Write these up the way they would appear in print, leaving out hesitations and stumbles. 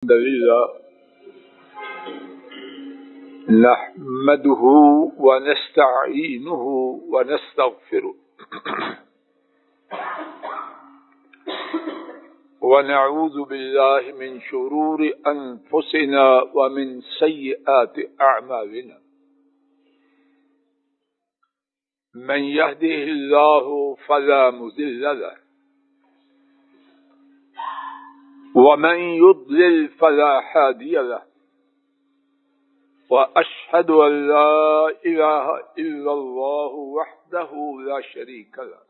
الحمد لله نحمده ونستعينه ونستغفره ونعوذ بالله من شرور أنفسنا ومن سيئات أعمالنا من يهده الله فلا مضل له ومن يضلل فلا هادي له وأشهد أن لا إله إلا الله وحده لا شريك له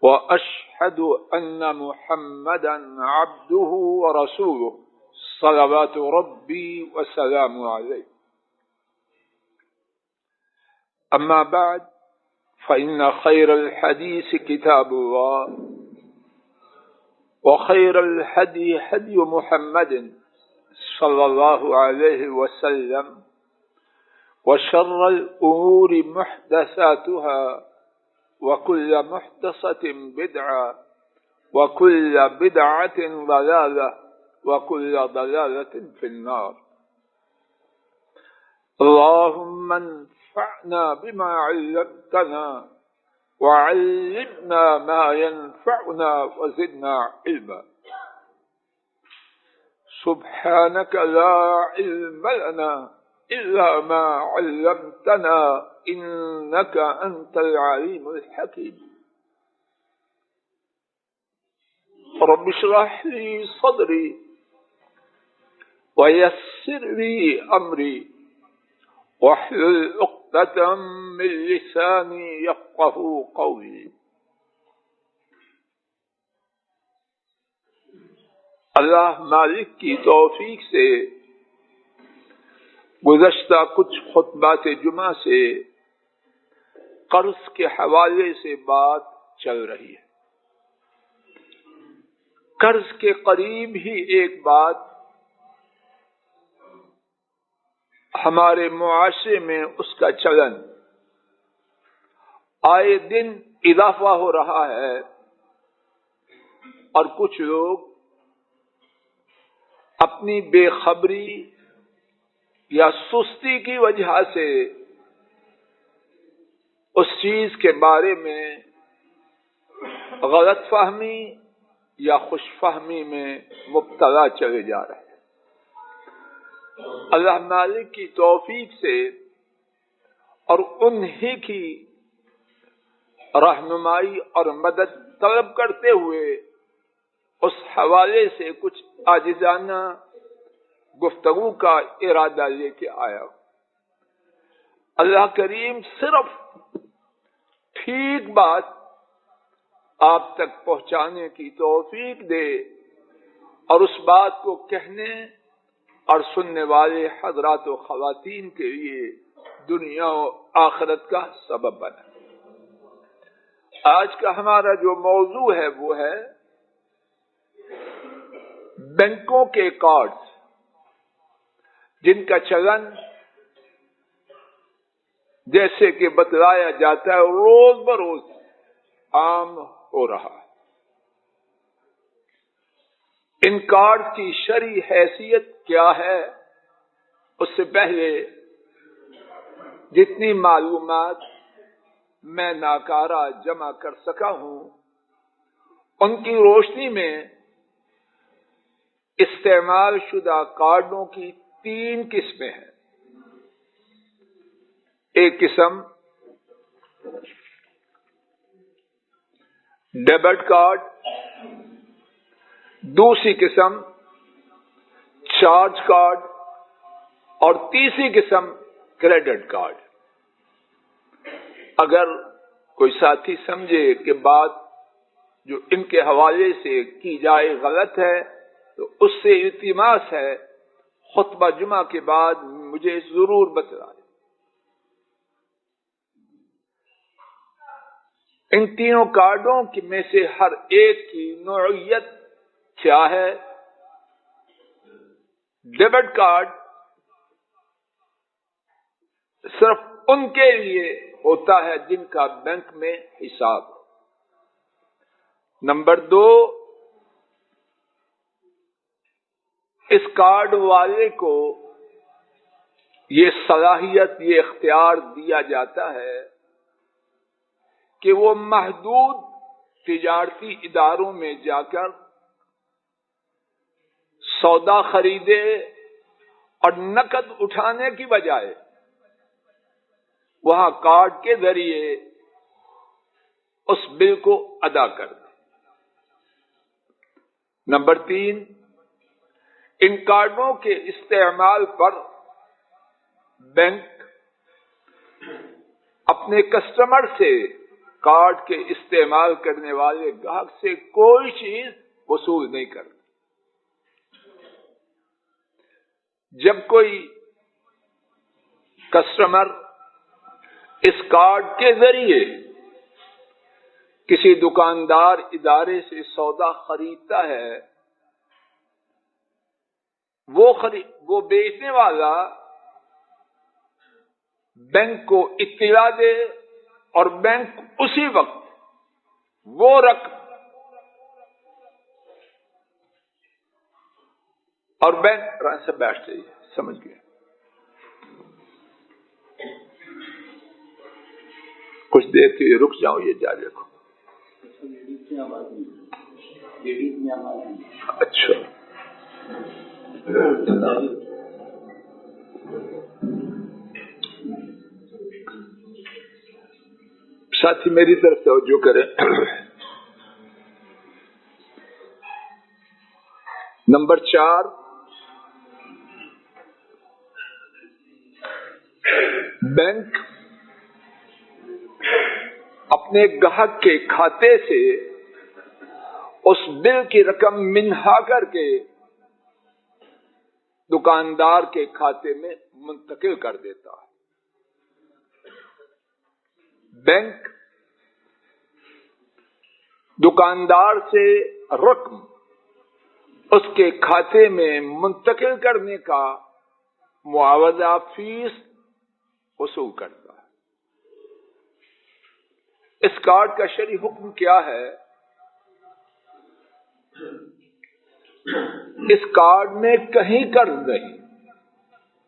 وأشهد أن محمدا عبده ورسوله صلوات ربي وسلامه عليه. أما بعد فإن خير الحديث كتاب الله وخير الهدي هدي محمد صلى الله عليه وسلم وشر الأمور محدثاتها وكل محدثة بدعة وكل بدعة ضلالة وكل ضلالة في النار. اللهم انفعنا بما علمتنا وعلمنا ما ينفعنا وزدنا علما. سبحانك لا علم لنا إلا ما علمتنا إنك أنت العليم الحكيم. رب اشرح لي صدري ويسر لي أمري واحلل عقدة من لساني يفقهوا قولي. اللہ مالک کی توفیق سے گزشتہ کچھ خطبات جمعہ سے قرض کے حوالے سے بات چل رہی ہے. قرض کے قریب ہی ایک بات ہمارے معاشرے میں اس کا چلن آئے دن اضافہ ہو رہا ہے اور کچھ لوگ اپنی بے خبری یا سستی کی وجہ سے اس چیز کے بارے میں غلط فہمی یا خوش فہمی میں مبتلا چلے جا رہے ہیں. اللہ مالک کی توفیق سے اور انہی کی رہنمائی اور مدد طلب کرتے ہوئے اس حوالے سے کچھ عاجزانہ گفتگو کا ارادہ لے کے آیا. اللہ کریم صرف ٹھیک بات آپ تک پہنچانے کی توفیق دے اور اس بات کو کہنے اور سننے والے حضرات و خواتین کے لیے دنیا و آخرت کا سبب بنے. آج کا ہمارا جو موضوع ہے وہ ہے بینکوں کے کارڈز جن کا چلن جیسے کہ بتلایا جاتا ہے روز بروز عام ہو رہا ہے. ان کارڈ کی شرعی حیثیت کیا ہے اس سے پہلے جتنی معلومات میں ناکارہ جمع کر سکا ہوں ان کی روشنی میں استعمال شدہ کارڈوں کی 3 قسمیں ہیں. ایک قسم ڈیبٹ کارڈ، دوسری قسم چارج کارڈ اور تیسری قسم کریڈٹ کارڈ. اگر کوئی ساتھی سمجھے کہ بات جو ان کے حوالے سے کی جائے غلط ہے تو اس سے التماس ہے خطبہ جمعہ کے بعد مجھے ضرور بتلائیں. ان تینوں کارڈوں میں سے ہر ایک کی نوعیت کیا ہے؟ ڈیبٹ کارڈ صرف ان کے لیے ہوتا ہے جن کا بینک میں حساب. نمبر 2 اس کارڈ والے کو یہ صلاحیت، یہ اختیار دیا جاتا ہے کہ وہ محدود تجارتی اداروں میں جا کر سودا خریدے اور نقد اٹھانے کی بجائے وہاں کارڈ کے ذریعے اس بل کو ادا کر دے۔ نمبر 3، ان کارڈوں کے استعمال پر بینک اپنے کسٹمر سے کارڈ کے استعمال کرنے والے گاہک سے کوئی چیز وصول نہیں کرتا۔ جب کوئی کسٹمر اس کارڈ کے ذریعے کسی دکاندار ادارے سے سودا خریدتا ہے، وہ بیچنے والا بینک کو اطلاع دے اور بینک اسی وقت وہ رقم اور بینک سے بیٹھ جائیے، سمجھ گئے؟ کچھ دیر کے لیے رک جاؤ، یہ جاری رکھو۔ اچھا، ساتھی میری طرف توجہ کریں۔ نمبر 4، بینک اپنے گاہک کے کھاتے سے اس بل کی رقم منہا کر کے دکاندار کے کھاتے میں منتقل کر دیتا ہے۔ بینک دکاندار سے رقم اس کے کھاتے میں منتقل کرنے کا معاوضہ فیس وصول کرتا ہے۔ اس کارڈ کا شرعی حکم کیا ہے؟ اس کارڈ میں کہیں قرض نہیں،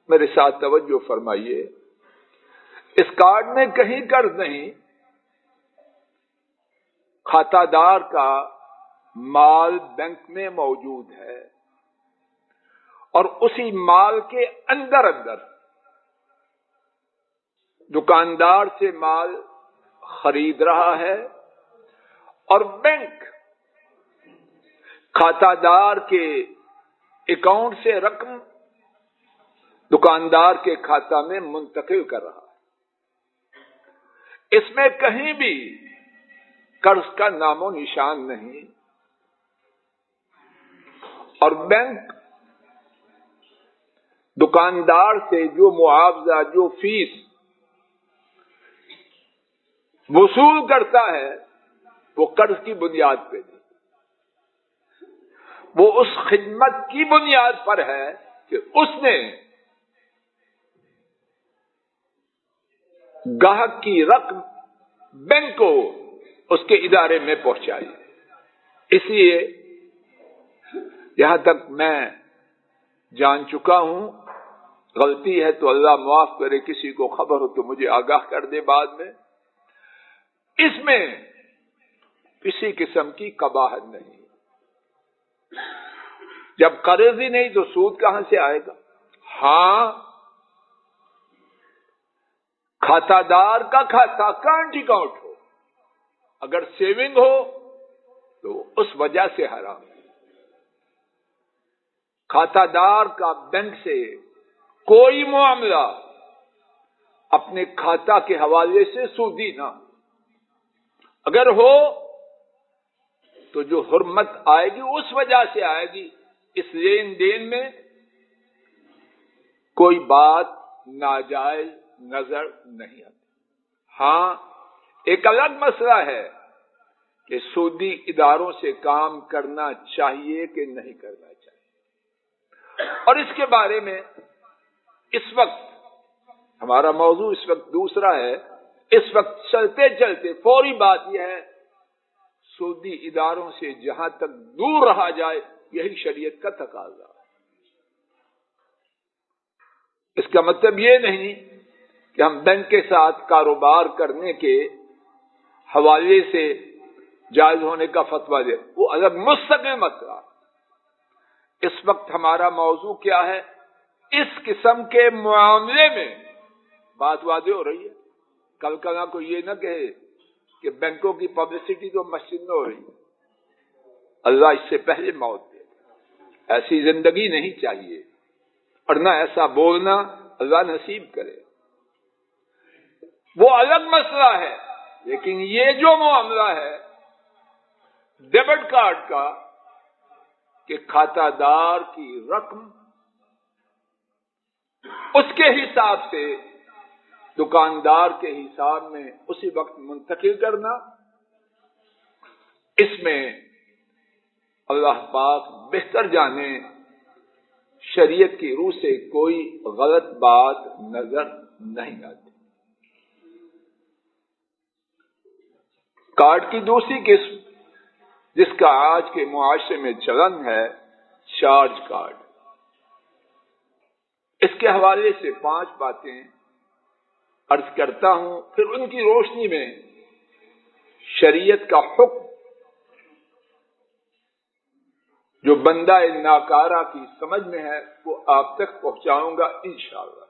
میرے ساتھ توجہ فرمائیے، اس کارڈ میں کہیں قرض نہیں، کھاتہ دار کا مال بینک میں موجود ہے اور اسی مال کے اندر دکاندار سے مال خرید رہا ہے اور بینک کھاتہ دار کے اکاؤنٹ سے رقم دکاندار کے کھاتہ میں منتقل کر رہا ہے۔ اس میں کہیں بھی قرض کا نام و نشان نہیں، اور بینک دکاندار سے جو معاوضہ، جو فیس وصول کرتا ہے وہ قرض کی بنیاد پہ نہیں، وہ اس خدمت کی بنیاد پر ہے کہ اس نے گاہک کی رقم بینک کو اس کے ادارے میں پہنچائی۔ اس لیے یہاں تک میں جان چکا ہوں، غلطی ہے تو اللہ معاف کرے، کسی کو خبر ہو تو مجھے آگاہ کر دے بعد میں۔ اس میں کسی قسم کی قباحت نہیں، جب قرض ہی نہیں تو سود کہاں سے آئے گا؟ ہاں، کھاتہ دار کا کھاتہ کرنٹ اکاؤنٹ ہو، اگر سیونگ ہو تو اس وجہ سے حرام ہے۔ کھاتہ دار کا بینک سے کوئی معاملہ اپنے کھاتہ کے حوالے سے سودی نہ، اگر ہو تو جو حرمت آئے گی اس وجہ سے آئے گی، اس لین دین میں کوئی بات ناجائز نظر نہیں آتی۔ ہاں، ایک الگ مسئلہ ہے کہ سودی اداروں سے کام کرنا چاہیے کہ نہیں کرنا چاہیے، اور اس کے بارے میں اس وقت ہمارا موضوع اس وقت دوسرا ہے۔ اس وقت چلتے چلتے فوری بات یہ ہے، سودی اداروں سے جہاں تک دور رہا جائے، یہی شریعت کا تقاضا ہے۔ اس کا مطلب یہ نہیں کہ ہم بینک کے ساتھ کاروبار کرنے کے حوالے سے جائز ہونے کا فتویٰ دے، وہ الگ مستقل مسئلہ۔ اس وقت ہمارا موضوع کیا ہے؟ اس قسم کے معاملے میں بات واضح ہو رہی ہے۔ کل کل کو یہ نہ کہے کہ بینکوں کی پبلسٹی تو مسجد میں ہو رہی ہے، اللہ اس سے پہلے موت دے۔ ایسی زندگی نہیں چاہیے، اور نہ ایسا بولنا اللہ نصیب کرے، وہ الگ مسئلہ ہے۔ لیکن یہ جو معاملہ ہے ڈیبٹ کارڈ کا کہ کھاتہ دار کی رقم اس کے حساب سے دکاندار کے حساب میں اسی وقت منتقل کرنا، اس میں اللہ پاک بہتر جانے شریعت کی روح سے کوئی غلط بات نظر نہیں آتی۔ کارڈ کی دوسری قسم جس کا آج کے معاشرے میں چلن ہے، چارج کارڈ۔ اس کے حوالے سے 5 باتیں عرض کرتا ہوں، پھر ان کی روشنی میں شریعت کا حکم جو بندہ ناکارہ کی سمجھ میں ہے وہ آپ تک پہنچاؤں گا انشاءاللہ۔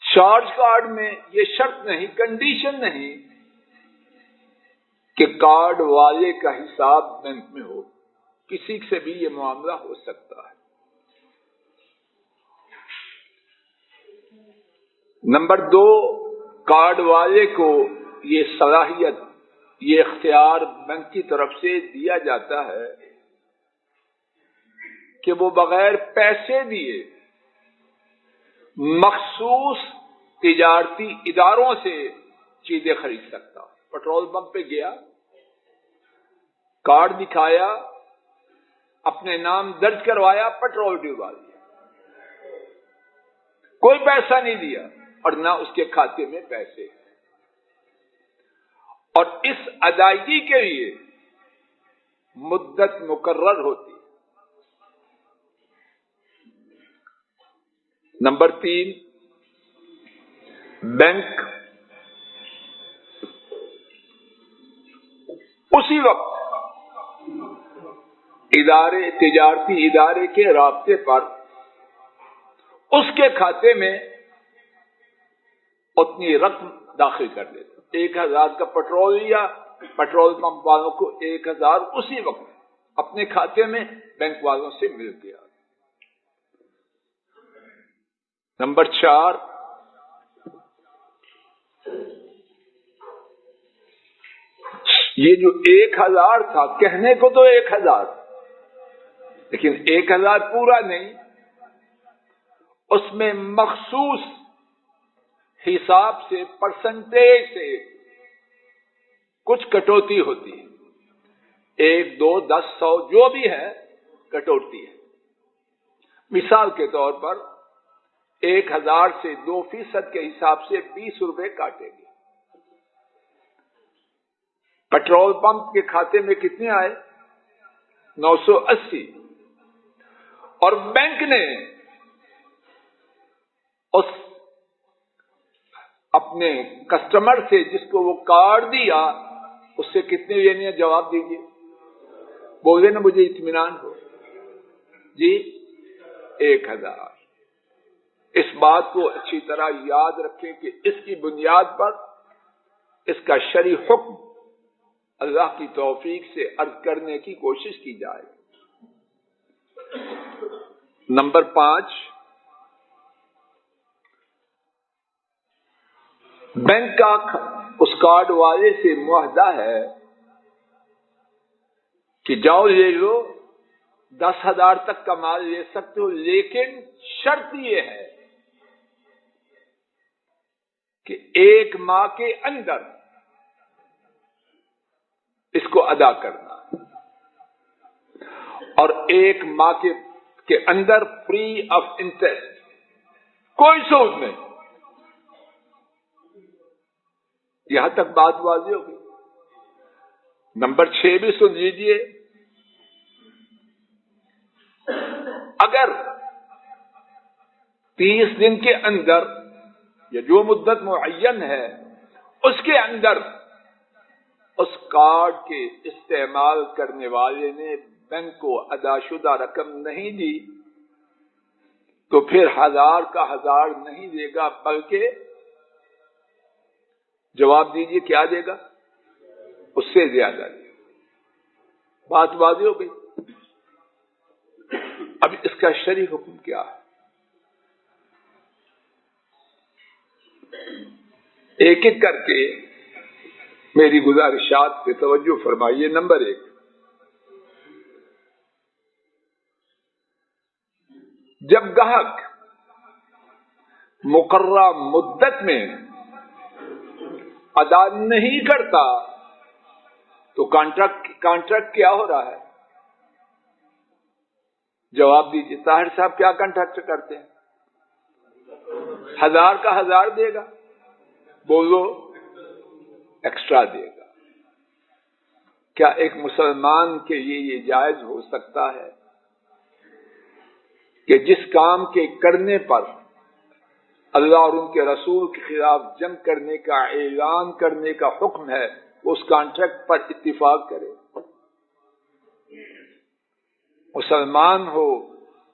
چارج کارڈ میں یہ شرط نہیں، کنڈیشن نہیں کہ کارڈ والے کا حساب بینک میں ہو، کسی سے بھی یہ معاملہ ہو سکتا ہے۔ نمبر 2، کارڈ والے کو یہ صلاحیت، یہ اختیار بینک کی طرف سے دیا جاتا ہے کہ وہ بغیر پیسے دیے مخصوص تجارتی اداروں سے چیزیں خرید سکتا۔ پیٹرول پمپ پہ گیا، کارڈ دکھایا، اپنے نام درج کروایا، پیٹرول ڈلوا دیا، کوئی پیسہ نہیں دیا اور نہ اس کے کھاتے میں پیسے، اور اس ادائیگی کے لیے مدت مقرر ہوتی۔ نمبر 3، بینک اسی وقت تجارتی ادارے کے رابطے پر اس کے کھاتے میں اتنی رقم داخل کر دیتا۔ 1000 کا پیٹرول لیا، پیٹرول پمپ والوں کو 1000 اسی وقت اپنے کھاتے میں بینک والوں سے مل گیا۔ نمبر 4، یہ جو 1000 تھا، کہنے کو تو 1000، لیکن 1000 پورا نہیں، اس میں مخصوص حساب سے، پرسنٹیج سے کچھ کٹوتی ہوتی ہے، 1، 2، 10، 100 جو بھی ہے کٹوتی ہے۔ مثال کے طور پر 1000 سے 2% کے حساب سے 20 روپے کاٹیں گے۔ پیٹرول پمپ کے کھاتے میں کتنے آئے؟ 980، اور بینک نے اس اپنے کسٹمر سے جس کو وہ کارڈ دیا اس سے کتنے لینے ہیں؟ جواب دیجیے، بولے نا مجھے اطمینان ہو جی۔ 1000۔ اس بات کو اچھی طرح یاد رکھیں کہ اس کی بنیاد پر اس کا شرعی حکم اللہ کی توفیق سے عرض کرنے کی کوشش کی جائے۔ نمبر 5، بینک کا اس کارڈ والے سے معاہدہ ہے کہ جاؤ لے لو، 10,000 تک کا مال لے سکتے ہو، لیکن شرط یہ ہے کہ 1 ماہ کے اندر اس کو ادا کرنا، اور 1 ماہ کے اندر فری آف انٹرسٹ، کوئی سود نہیں۔ یہاں تک بات واضح ہوگی۔ نمبر 6 بھی سن لیجیے، اگر 30 دن کے اندر یا جو مدت معین ہے اس کے اندر اس کارڈ کے استعمال کرنے والے نے بینک کو ادا شدہ رقم نہیں دی تو پھر 1000 کا 1000 نہیں دے گا، بلکہ جواب دیجیے کیا دے گا؟ اس سے زیادہ دے گا۔ بات واضح ہو گئی؟ اب اس کا شرعی حکم کیا ہے؟ ایک ایک کر کے میری گزارشات پہ توجہ فرمائیے۔ نمبر 1، جب گاہک مقررہ مدت میں ادا نہیں کرتا تو کانٹریکٹ کیا ہو رہا ہے؟ جواب دیجیے۔ طاہر صاحب کیا کانٹریکٹ کرتے ہیں؟ 1000 کا 1000 دے گا، بولو ایکسٹرا دے گا۔ کیا ایک مسلمان کے لیے یہ جائز ہو سکتا ہے کہ جس کام کے کرنے پر اللہ اور ان کے رسول کے خلاف جنگ کرنے کا اعلان کرنے کا حکم ہے اس کانٹریکٹ پر اتفاق کرے؟ مسلمان ہو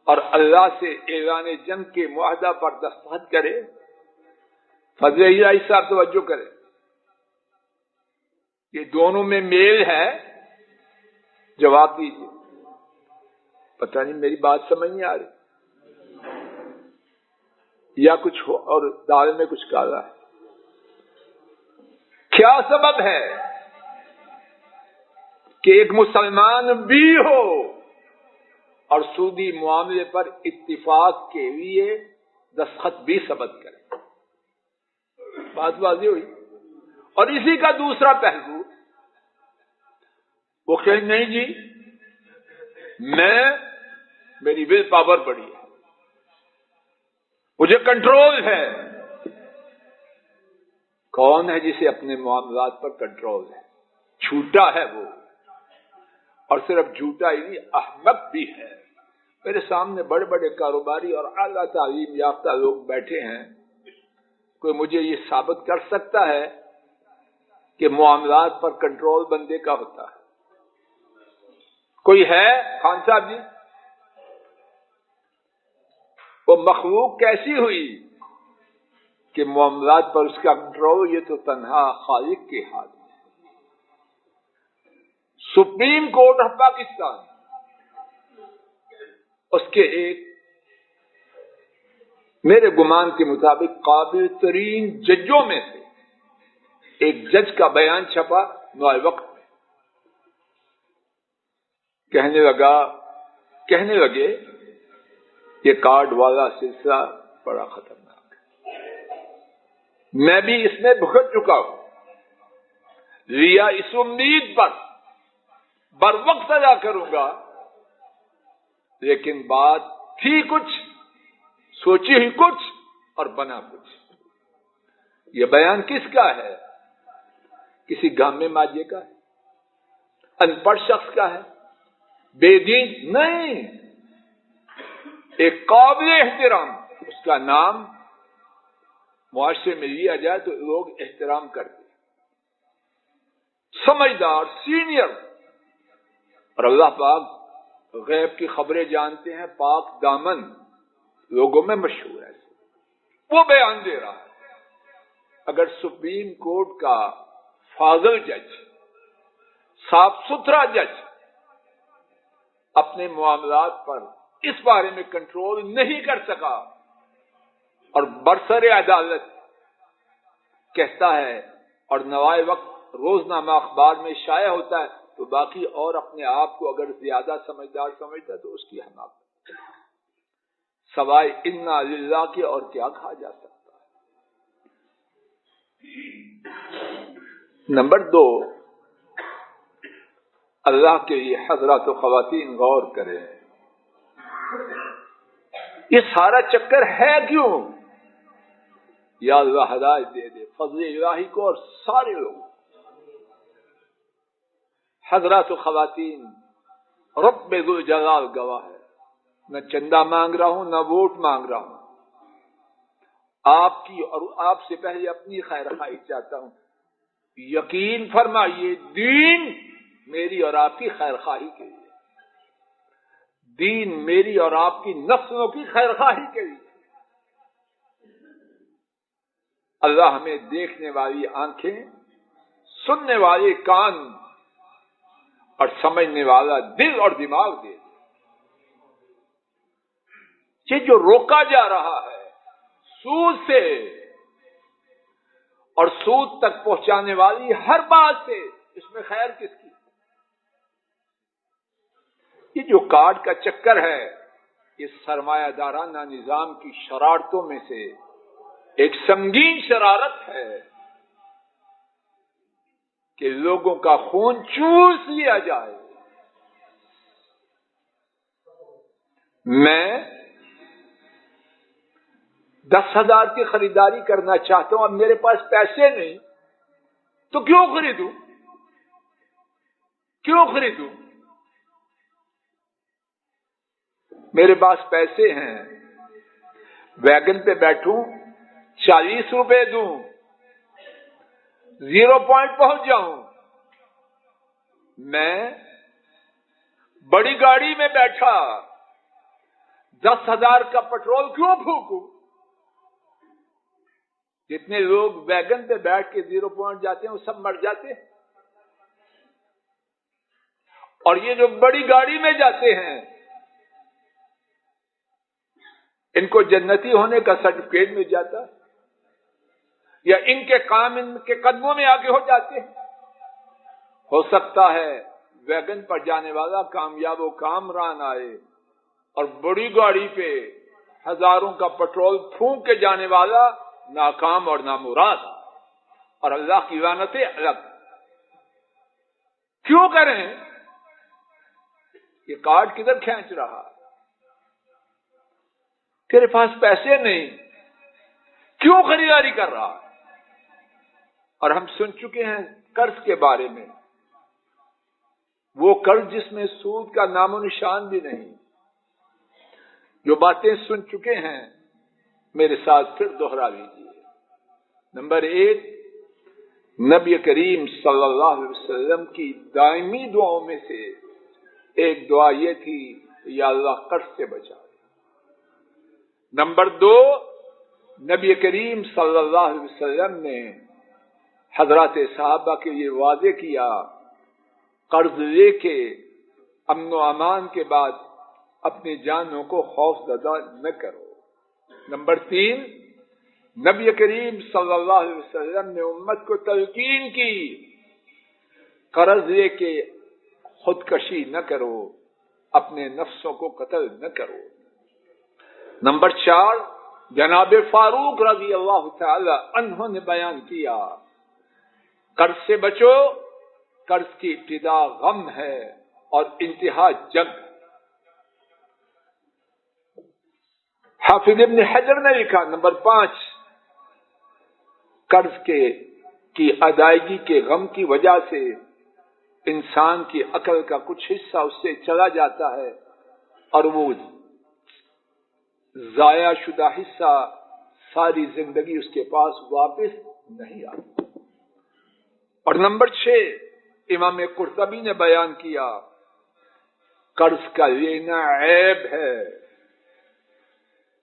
اور اللہ سے اعلان جنگ کے معاہدہ پر دستخط کرے؟ فضل الہی صاحب توجہ کرے، یہ دونوں میں میل ہے؟ جواب دیجیے۔ پتہ نہیں میری بات سمجھ نہیں آ رہی یا کچھ ہو اور دال میں کچھ کالا ہے؟ کیا سبب ہے کہ ایک مسلمان بھی ہو اور سودی معاملے پر اتفاق کے لیے دستخط بھی ثبت کرے؟ بات واضح ہوئی؟ اور اسی کا دوسرا پہلو وہ کہ نہیں جی میری ول پاور بڑی ہے، مجھے کنٹرول ہے۔ کون ہے جسے اپنے معاملات پر کنٹرول ہے؟ جھوٹا ہے وہ، اور صرف جھوٹا ہی نہیں، احمق بھی ہے۔ میرے سامنے بڑے بڑے کاروباری اور اعلیٰ تعلیم یافتہ لوگ بیٹھے ہیں، کوئی مجھے یہ ثابت کر سکتا ہے کہ معاملات پر کنٹرول بندے کا ہوتا ہے؟ کوئی ہے؟ خان صاحب جی، وہ مخلوق کیسی ہوئی کہ معاملات پر اس کا کنٹرول یہ تو تنہا خالق کے ہاتھ میں ہے۔ سپریم کورٹ آف پاکستان اس کے ایک میرے گمان کے مطابق قابل ترین ججوں میں سے ایک جج کا بیان چھپا نوائے وقت میں، کہنے لگے یہ کارڈ والا سلسلہ بڑا خطرناک ہے، میں بھی اس میں بھگت چکا ہوں، لیا اس امید پر بر وقت ادا کروں گا، لیکن بات تھی کچھ، سوچی ہی کچھ اور بنا کچھ۔ یہ بیان کس کا ہے؟ کسی گامے ماجے کا ہے؟ ان پڑھ شخص کا ہے؟ بے دین نہیں، ایک قابل احترام، اس کا نام معاشرے میں لیا جائے تو لوگ احترام کرتے، سمجھدار، سینئر، اور اللہ پاک غیب کی خبریں جانتے ہیں، پاک دامن لوگوں میں مشہور ہے، وہ بیان دے رہا ہے۔ اگر سپریم کورٹ کا فاضل جج، صاف ستھرا جج اپنے معاملات پر اس بارے میں کنٹرول نہیں کر سکا اور برسر عدالت کہتا ہے اور نوائے وقت روزنامہ اخبار میں شائع ہوتا ہے، تو باقی اور اپنے آپ کو اگر زیادہ سمجھدار سمجھتا ہے تو اس کی حماقت سوائے انا للہ کے اور کیا کہا جا سکتا ہے۔ نمبر 2، اللہ کے لیے حضرات و خواتین غور کریں، یہ سارا چکر ہے کیوں؟ یا اللہ ہدایت دے دے فضل الہی کو اور سارے لوگ۔ حضرات و خواتین، رب ذوالجلال گواہ ہے، نہ چندہ مانگ رہا ہوں، نہ ووٹ مانگ رہا ہوں، آپ کی اور آپ سے پہلے اپنی خیر خواہی چاہتا ہوں۔ یقین فرمائیے دین میری اور آپ کی خیر خواہی کے لیے، دین میری اور آپ کی نفسوں کی خیر خواہی کے لیے۔ اللہ ہمیں دیکھنے والی آنکھیں، سننے والے کان اور سمجھنے والا دل اور دماغ دے۔ یہ جو روکا جا رہا ہے سود سے اور سود تک پہنچانے والی ہر بات سے، اس میں خیر کس کی؟ یہ جو کارڈ کا چکر ہے، یہ سرمایہ دارانہ نظام کی شرارتوں میں سے ایک سنگین شرارت ہے کہ لوگوں کا خون چوس لیا جائے۔ میں 10,000 کی خریداری کرنا چاہتا ہوں، اب میرے پاس پیسے نہیں تو کیوں خریدوں؟ میرے پاس پیسے ہیں، ویگن پہ بیٹھوں 40 روپے دوں، 0 پوائنٹ پہنچ جاؤں، میں بڑی گاڑی میں بیٹھا 10,000 کا پٹرول کیوں پھونکوں؟ جتنے لوگ ویگن پہ بیٹھ کے 0 پوائنٹ جاتے ہیں وہ سب مر جاتے ہیں، اور یہ جو بڑی گاڑی میں جاتے ہیں ان کو جنتی ہونے کا سرٹیفکیٹ مل جاتا ہے، یا ان کے کام ان کے قدموں میں آگے ہو جاتے ہیں۔ ہو سکتا ہے ویگن پر جانے والا کامیاب و کامران آئے اور بڑی گاڑی پہ ہزاروں کا پٹرول پھونک کے جانے والا ناکام اور نامراد، اور اللہ کی لعنتیں الگ۔ کیوں کریں؟ یہ کارڈ کدھر کھینچ رہا؟ تیرے پاس پیسے نہیں، کیوں خریداری کر رہا؟ اور ہم سن چکے ہیں قرض کے بارے میں، وہ قرض جس میں سود کا نام و نشان بھی نہیں۔ جو باتیں سن چکے ہیں میرے ساتھ پھر دوہرا لیجیے۔ نمبر 1، نبی کریم صلی اللہ علیہ وسلم کی دائمی دعاؤں میں سے ایک دعا یہ تھی، یا اللہ قرض سے بچا۔ نمبر 2، نبی کریم صلی اللہ علیہ وسلم نے حضرات صحابہ کے لیے واضح کیا، قرض لے کے امن و امان کے بعد اپنی جانوں کو خوف زدہ نہ کرو۔ نمبر 3، نبی کریم صلی اللہ علیہ وسلم نے امت کو تلقین کی، قرض لے کے خودکشی نہ کرو، اپنے نفسوں کو قتل نہ کرو۔ نمبر 4، جناب فاروق رضی اللہ تعالی عنہ نے بیان کیا، قرض سے بچو، قرض کی ابتدا غم ہے اور انتہا جنگ۔ حافظ ابن حجر نے لکھا نمبر 5، قرض کی ادائیگی کے غم کی وجہ سے انسان کی عقل کا کچھ حصہ اس سے چلا جاتا ہے اور وہ ضائع شدہ حصہ ساری زندگی اس کے پاس واپس نہیں آتا۔ اور نمبر 6، امام قرطبی نے بیان کیا، قرض کا لینا عیب ہے،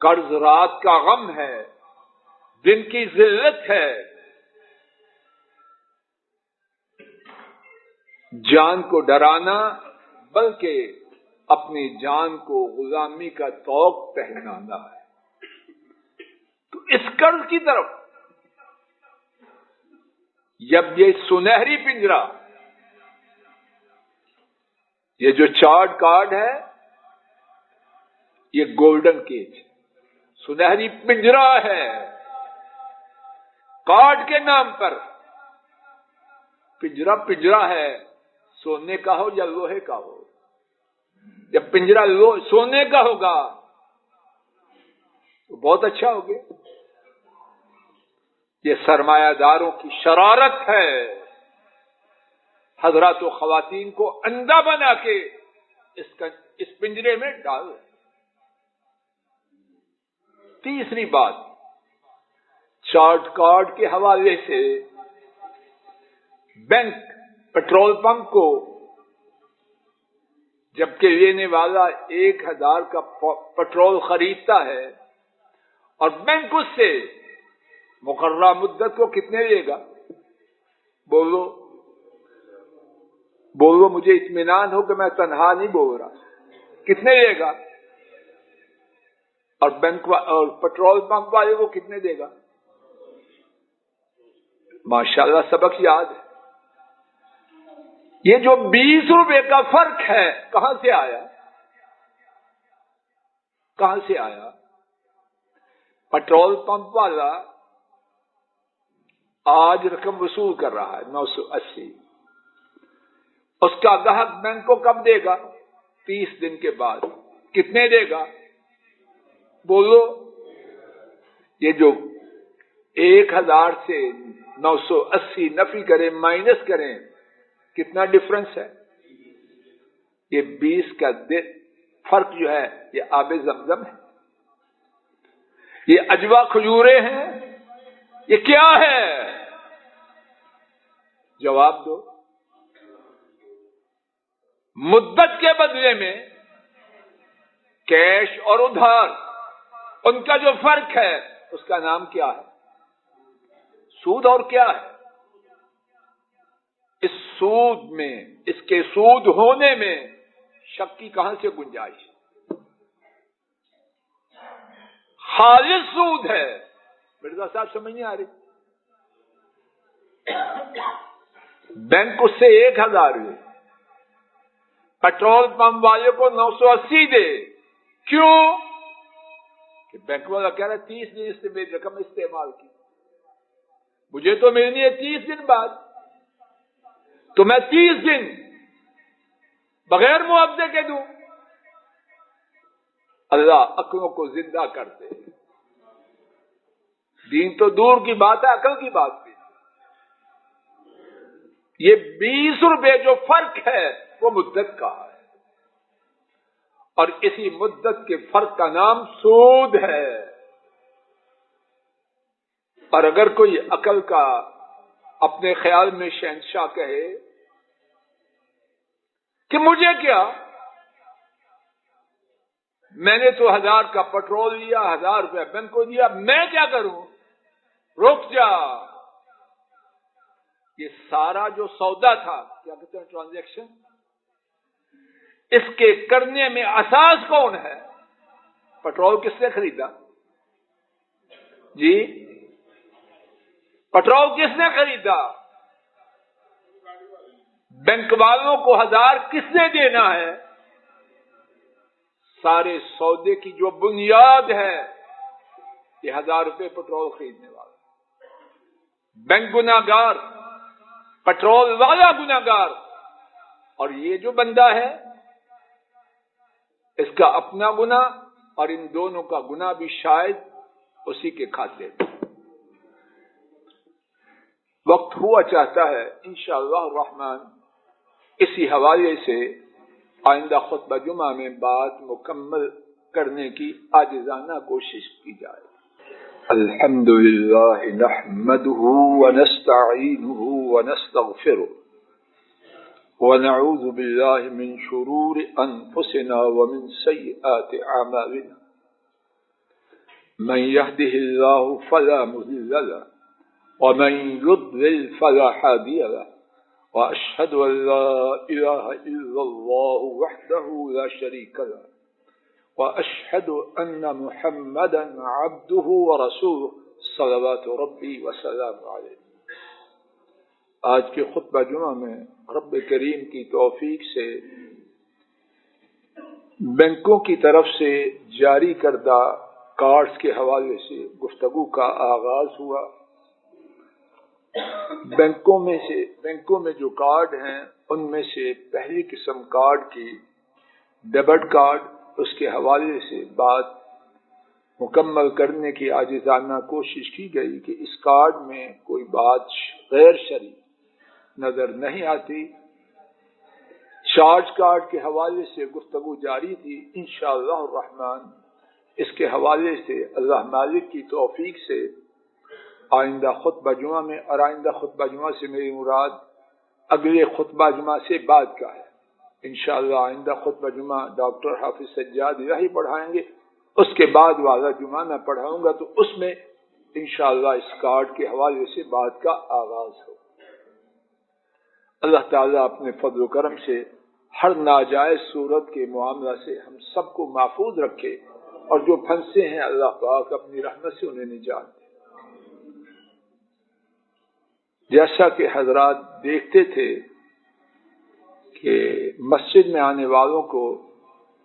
قرض رات کا غم ہے، دن کی ذلت ہے، جان کو ڈرانا بلکہ اپنی جان کو غلامی کا طوق پہنانا ہے۔ تو اس قرض کی طرف جب یہ سنہری پنجرا، یہ جو چارٹ کارڈ ہے، یہ گولڈن کیج سنہری پنجرا ہے، کارڈ کے نام پر پنجرا ہے، سونے کا ہو یا لوہے کا ہو۔ جب پنجرا سونے کا ہوگا تو بہت اچھا ہو گیا۔ یہ سرمایہ داروں کی شرارت ہے، حضرات و خواتین کو اندھا بنا کے اس پنجرے میں ڈال۔ تیسری بات، چارج کارڈ کے حوالے سے بینک پیٹرول پمپ کو جبکہ لینے والا 1000 کا پیٹرول خریدتا ہے اور بینک اس سے مقررہ مدت کو کتنے لے گا؟ بولو مجھے اطمینان ہو کہ میں تنہا نہیں بول رہا، کتنے لے گا؟ اور بینک اور پیٹرول پمپ والے کو کتنے دے گا؟ ماشاءاللہ سبق یاد ہے۔ یہ جو 20 روپے کا فرق ہے کہاں سے آیا؟ کہاں سے آیا؟ پیٹرول پمپ والا آج رقم وصول کر رہا ہے 980، اس کا گاہک بینک کو کب دے گا؟ 30 دن کے بعد۔ کتنے دے گا؟ بولو۔ یہ جو 1000 سے 980 نفی کریں مائنس کریں کتنا ڈفرنس ہے؟ یہ 20 کا فرق جو ہے یہ آب زمزم ہے، یہ اجوا کھجورے ہیں، یہ کیا ہے؟ جواب دو۔ مدت کے بدلے میں کیش اور ادھار، ان کا جو فرق ہے اس کا نام کیا ہے؟ سود۔ اور کیا ہے اس سود میں، اس کے سود ہونے میں شک کی کہاں سے گنجائش؟ خالص سود ہے۔ مرزا صاحب سمجھ نہیں آ رہی؟ بینک اس سے 1000 لے، پیٹرول پمپ والے کو 980 دے، کیوں؟ کہ بینک والا کہہ رہا ہے 30 دن سے میری رقم استعمال کی، مجھے تو ملنی ہے 30 دن بعد، تو میں 30 دن بغیر معاوضے کے دوں۔ اللہ عقلوں کو زندہ کرتے، دین تو دور کی بات ہے، عقل کی بات بھی۔ یہ 20 روپے جو فرق ہے وہ مدت کا ہے، اور اسی مدت کے فرق کا نام سود ہے۔ اور اگر کوئی عقل کا اپنے خیال میں شہنشاہ کہے کہ مجھے کیا، میں نے تو 1000 کا پیٹرول لیا، 1000 روپیہ بینک کو دیا، میں کیا کروں؟ رک جا، یہ سارا جو سودا تھا، کیا کہتے ہیں ٹرانزیکشن، اس کے کرنے میں اساس کون ہے؟ پیٹرول کس نے خریدا؟ جی پیٹرول کس نے خریدا؟ بینک والوں کو 1000 کس نے دینا ہے؟ سارے سودے کی جو بنیاد ہے یہ 1000 روپے پیٹرول خریدنے والا، بینک گناہگار، پیٹرول والا گناہگار، اور یہ جو بندہ ہے اس کا اپنا گناہ اور ان دونوں کا گناہ بھی شاید اسی کے کھاتے۔ وقت ہوا چاہتا ہے انشاءاللہ الرحمن اسی حوالے سے آئندہ خطبہ جمعہ میں بات مکمل کرنے کی عاجزانہ کوشش کی جائے۔ الحمد للہ نحمده ونستعینه ونستغفره ونعوذ باللہ من شرور انفسنا ومن سیئات اعمالنا من يهده الله فلا مضل له ومن يضلل فلا هادي له وأشهد أن لا إله إلا الله وحده لا شريك له وأشهد أن محمدا عبده ورسوله صلوات ربي وسلام عليه۔ آج کے خطبہ جمعہ میں رب کریم کی توفیق سے بینکوں کی طرف سے جاری کردہ کارڈز کے حوالے سے گفتگو کا آغاز ہوا۔ بینکوں میں جو کارڈ ہیں ان میں سے پہلی قسم کارڈ کی ڈیبٹ کارڈ، اس کے حوالے سے بات مکمل کرنے کی عاجزانہ کوشش کی گئی کہ اس کارڈ میں کوئی بات غیر شرعی نظر نہیں آتی۔ چارج کارڈ کے حوالے سے گفتگو جاری تھی، انشاءاللہ الرحمن اس کے حوالے سے اللہ مالک کی توفیق سے آئندہ خطبہ جمعہ میں، اور آئندہ خطبہ جمعہ سے میری مراد اگلے خطبہ جمعہ سے بعد کا ہے، انشاءاللہ آئندہ خطبہ جمعہ ڈاکٹر حافظ سجاد الہی پڑھائیں گے، اس کے بعد والا جمعہ میں پڑھاؤں گا، تو اس میں انشاءاللہ اس کارڈ کے حوالے سے بات کا آغاز ہو۔ اللہ تعالیٰ اپنے فضل و کرم سے ہر ناجائز صورت کے معاملہ سے ہم سب کو محفوظ رکھے، اور جو پھنسے ہیں اللہ پاک اپنی رحمت سے انہیں نجات دے۔ جیسا کہ حضرات دیکھتے تھے کہ مسجد میں آنے والوں کو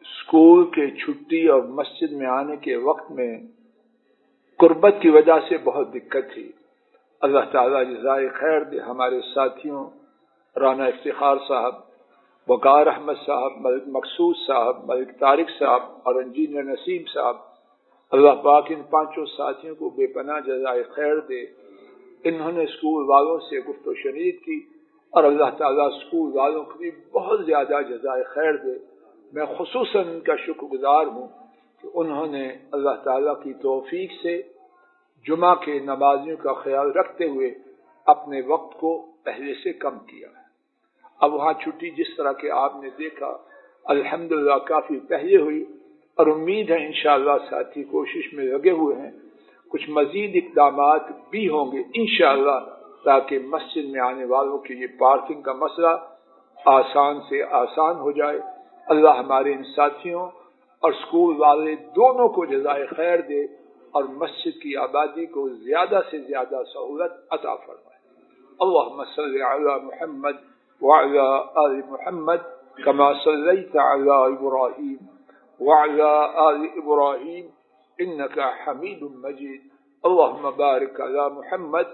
اسکول کے چھٹی اور مسجد میں آنے کے وقت میں قربت کی وجہ سے بہت دقت تھی۔ اللہ تعالیٰ جزائے خیر دے ہمارے ساتھیوں رانا افتخار صاحب، وقار احمد صاحب، ملک مقصود صاحب، ملک طارق صاحب اور انجینئر نسیم صاحب، اللہ پاک ان پانچوں ساتھیوں کو بے پناہ جزائے خیر دے۔ انہوں نے اسکول والوں سے گفت و شنید کی، اور اللہ تعالیٰ اسکول والوں کو بھی بہت زیادہ جزائے خیر دے۔ میں خصوصاً ان کا شکر گزار ہوں کہ انہوں نے اللہ تعالیٰ کی توفیق سے جمعہ کے نمازیوں کا خیال رکھتے ہوئے اپنے وقت کو پہلے سے کم کیا ہے۔ اب وہاں چھٹی جس طرح کہ آپ نے دیکھا الحمدللہ کافی پہلے ہوئی، اور امید ہے انشاءاللہ ساتھی کوشش میں لگے ہوئے ہیں، کچھ مزید اقدامات بھی ہوں گے انشاءاللہ، تاکہ مسجد میں آنے والوں کے یہ پارکنگ کا مسئلہ آسان سے آسان ہو جائے۔ اللہ ہمارے ان ساتھیوں اور اسکول والے دونوں کو جزائے خیر دے، اور مسجد کی آبادی کو زیادہ سے زیادہ سہولت عطا فرمائے۔ اللہم صلی علی محمد وعلی آل محمد کما صلیت علی ابراہیم وعلی آل ابراہیم انک حمید مجید۔ اللہم بارک علی محمد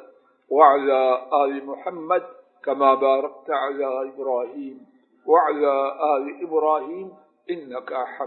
وعلی آل محمد کما بارکت علی ابراہیم وعلی آل ابراہیم انک حمید